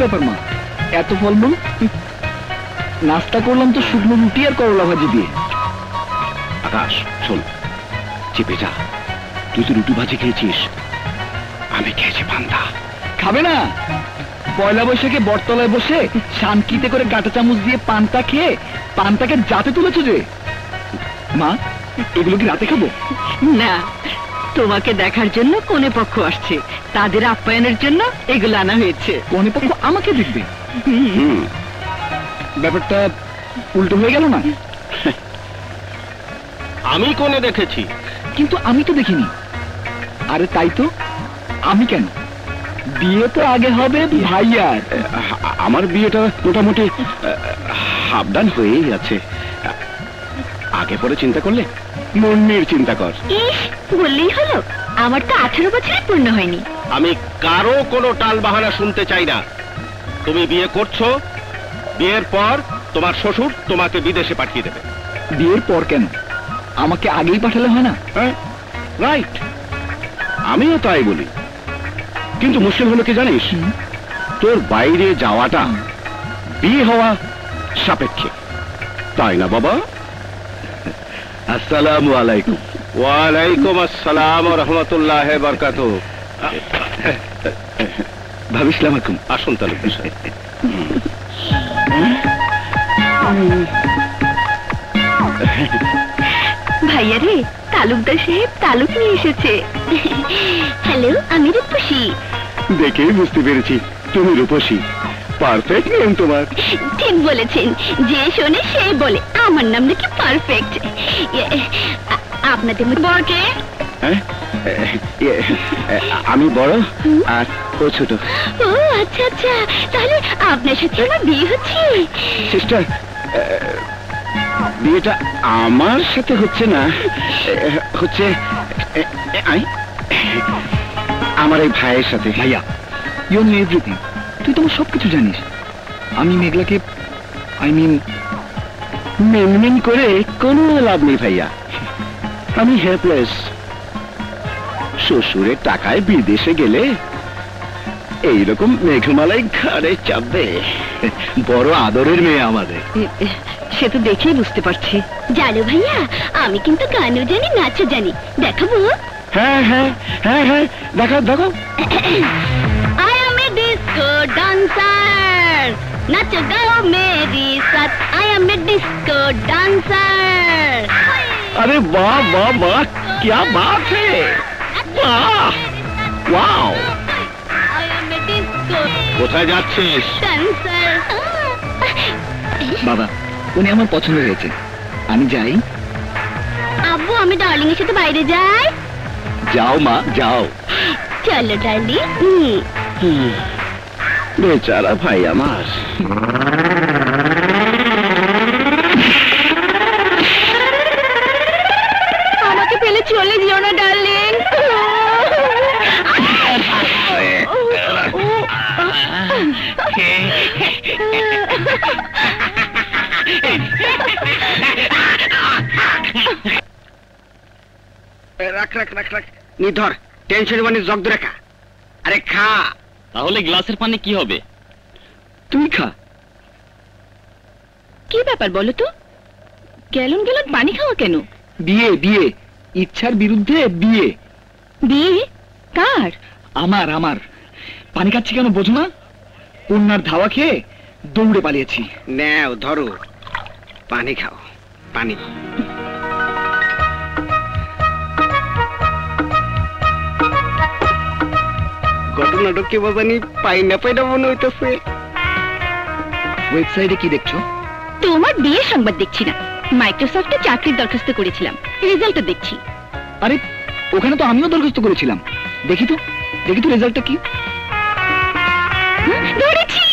ব্যাপার মা, এত ফলমূল? নাস্তা করলাম তো শুকনো রুটি আর করলা ভাজি দিয়ে। আকাশ শোন, চেপে যা। তুই তো রুটি ভাজি খেয়েছিস, আমি খেয়েছি পান্তা। খাবে না? পয়লা বৈশাখে বটতলায় বসে শানকিতে করে কাঁটা চামচ দিয়ে পান্তা খেয়ে পান্তাকে জাতে তুলেছো যে। মা, এগুলো কি রাতে খাবো? না, তোমাকে দেখার জন্য কনে পক্ষ আসছে, তাদের আপ্যায়নের জন্য এগুলো আনা হয়েছে। কনে পক্ষ আমাকে দেখবে? ব্যাপারটা উল্টো হয়ে গেল না? আমি কোনে দেখেছি, কিন্তু আমি তো দেখিনি। আরে তাই তো, আমি কেন? বিয়ে তো আগে হবে ভাইয়ার। আমার বিয়েটা মোটামুটি হাফডান হয়েই আছে। আগে পরে চিন্তা করলে মনের চিন্তা কর। বললেই হলো, আমার তো 18 বছরই পূর্ণ হয়নি। আমি কারো কোনো টাল বাহানা শুনতে চাই না। তুমি বিয়ে করছো, বিয়ের পর তোমার শ্বশুর তোমাকে বিদেশে পাঠিয়ে দেবে। বিয়ের পর কেন? আমাকে আগেই পাঠালে হয় না? হ্যাঁ, রাইট, আমিও তাই বলি। কিন্তু মুশকিল হলো কি জানিস, তোর বাইরে যাওয়াটা বিয়ে হওয়া সাপেক্ষে, তাই না বাবা? আসসালামু আলাইকুম। ওয়ালাইকুম আসসালাম ওয়া রাহমাতুল্লাহি ওয়া বারাকাতুহু। ভাবি আসসালামু আলাইকুম। আসুন তালুকদার সাহেব। ভাইয়া রে, তালুকদার সাহেব তালুক নিয়ে এসেছে। হ্যালো, আমি রূপসী। দেখেই বুঝতে পেরেছি তুমি রূপসী। পারফেক্ট নেম তোমার। ঠিক বলেছেন, যে শোনে সেই বলে আমার নাম নাকি পারফেক্ট। আপনাদের মধ্যে বড় কে? আমি বড় আর ও ছোট। ও আচ্ছা আচ্ছা, তাহলে আপনার সাথে আমার বিয়ে হচ্ছে? সিস্টার, বিয়েটা আমার সাথে হচ্ছে না, হচ্ছে আমার এই ভাইয়ের সাথে। ভাইয়া, ইউ নো এভরিথিং। তুই তোমার সবকিছু জানিস। আমি মেঘলাকে, মেনমেন করে কোনো লাভ নেই ভাইয়া। আমি হেল্পলেস। শ্বশুরের টাকায় বিদেশে গেলে এইরকম মেঘমালাই ঘাড়ে চাপবে। বড় আদরের মেয়ে আমাদের। সে তো দেখেই বুঝতে পারছি। জানো ভাইয়া, আমি কিন্তু গানও জানি, নাচও জানি। দেখাবো? হ্যাঁ হ্যাঁ হ্যাঁ হ্যাঁ, দেখাও দেখাও। I am a disco dancer, নাচো গাও মেরি সাথ। I am a disco dancer. अरे वाह वाह वाह, क्या बात है, वाह wow. I am a disco কোথায় যাচ্ছিস? dancer. বাবা, উনি আমার পছন্দ হয়েছে, আমি যাই। আব্বু, আমি ডার্লিং এর সাথে বাইরে যাই। যাও মা, যাও। চলো ডার্লিং। বেচারা ভাই আমার। আমাকে ফেলে চলে যেও না ডার্লিং। রাখ রাখ রাখ রাখ, নি ধর, টেনশন মানে জগ ধরে খা। আরে খা। তাহলে গ্লাসের পানি কি হবে? তুই খা। কি ব্যাপার বলো তো, গ্যালন গ্যালন পানি খাওয়া কেন? বিয়ে বিয়ে, ইচ্ছার বিরুদ্ধে বিয়ে। বিয়ে? কার? আমার আমার। পানি খাচ্ছি কেন বোঝো না? পূর্ণার ধাওয়া খেয়ে দৌড়ে পালিয়েছি। নাও ধরো, পানি খাও, পানি। ঘটনাটা কে বাজানি পাইনা পাইনা মনে হইতেছে। ওয়েবসাইটে কি দেখছো? তোমার বিয়ে সংবাদ দেখছি না, মাইক্রোসফটে চাকরির দরখাস্ত করেছিলাম, রেজাল্টটা দেখছি। আরে ওখানে তো আমিও দরখাস্ত করেছিলাম। দেখি তো রেজাল্টটা কি। ধরেছি।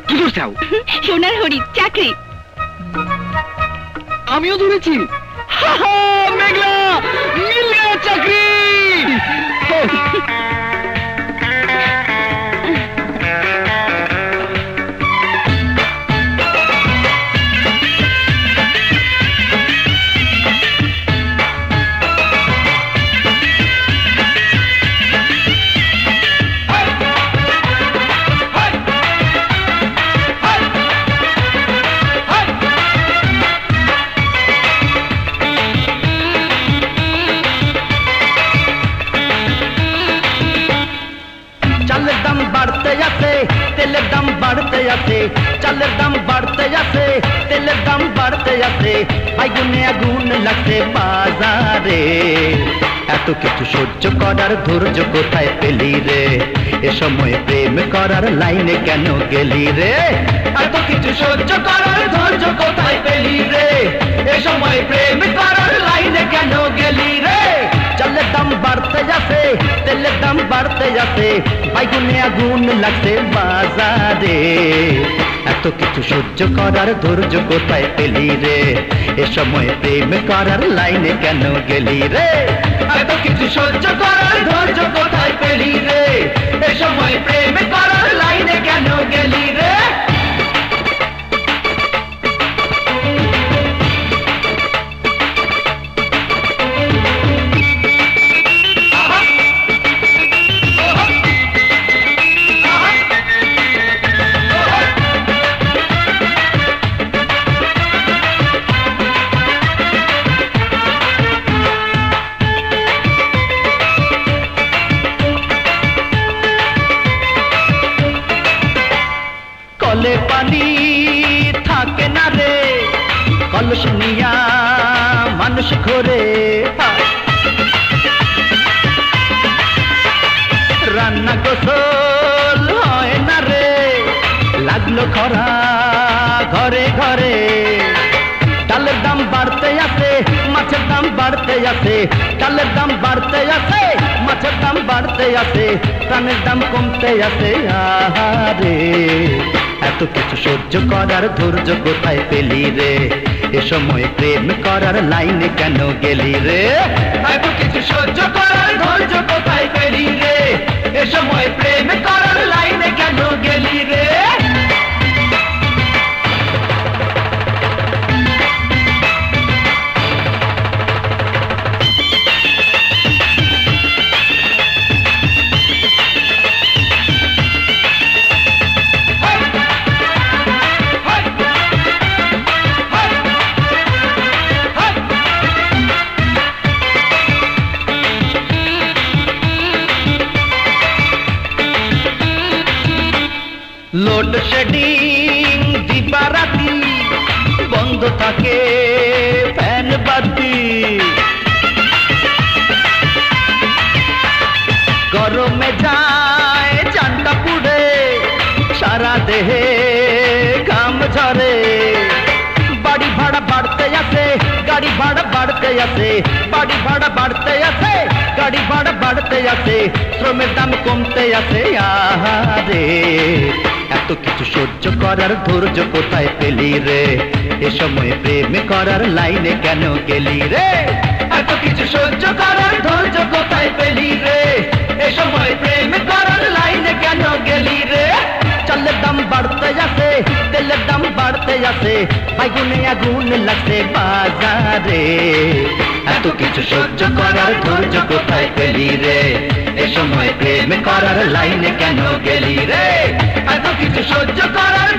কি করছাও? সোনার হরিণ চাকরি। আমিও ধরেছি। মেঘলা, মিল গয়া চাকরি। বাড়তে আছে, চালের দাম বাড়তে আছে, তেলের দাম বাড়তে আছে, আগুনে আগুন লাগছে বাজারে। এত কিছু সহ্য করার ধৈর্য কোথায় পেলি রে? এ সময় প্রেম করার লাইনে কেন গেলি রে? এত কিছু সহ্য করার ধৈর্য কোথায় পেলি রে? এ সময় প্রেম করার লাইনে কেন গেলি রে? চালের দাম বাড়তে যাচ্ছে, তেলের দাম বাড়তে যাচ্ছে, আগুনে আগুন লাগছে বাজারে। এত কিছু সহ্য করার ধৈর্য কোথায় পেলি রে? এ সময় প্রেম করার লাইনে কেন গেলি রে? এত কিছু সহ্য করার ধৈর্য কোথায় পেলি রে? এ সময় প্রেম করার লাইনে কেন গেলি রে? কলে পানি থাকে না রে, কলস নিয়া মানুষ ঘরে। রান্না গোসল হয় না রে, লাগলো খরা ঘরে ঘরে। ডালের দাম বাড়তে আছে, মাছের দাম বাড়তে আছে, ডালের দাম বাড়তে আছে, মাছের দাম বাড়তে আছে, প্রাণের দাম কমতে আছে। আহারে এত কিছু সহ্য করার ধৈর্য কোথায় পেলি রে? এ সময় প্রেম করার লাইনে কেন গেলি রে? এত কিছু সহ্য করার ধৈর্য কোথায় পেলি রে? এ সময় প্রেম করার লাইনে কেন গেলি রে? লোডশেডিং দিবারাতি, বন্ধ থাকে ফ্যান বাতি, গরমে যায় চানটা পুড়ে, সারা দেহে ঘাম ঝরে। বাড়ি ভাড়া বাড়তে আছে, গাড়ি ভাড়া বাড়তে আছে, বাড়ি ভাড়া বাড়তে আছে, গাড়ি ভাড়া বাড়তে আছে, শ্রমের দাম কমতে আছে। আহারে এত কিছু সহ্য করার ধৈর্য কোথায় পেলি রে? এ সময় প্রেম করার লাইনে কেন গেলি রে? এত কিছু সহ্য করার ধৈর্য কোথায় পেলি রে? এ সময় প্রেম করার লাইনে কেন গেলি রে? চালের দাম বাড়তে যাচ্ছে, তেলের দাম বাড়তে যাচ্ছে, আগুনে আগুন লাগছে বাজারে। এত কিছু সহ্য করার ধৈর্য কোথায় পেলি রে? এ সময় প্রেম করার লাইনে কেন গেলি রে? এত কিছু সহ্য করার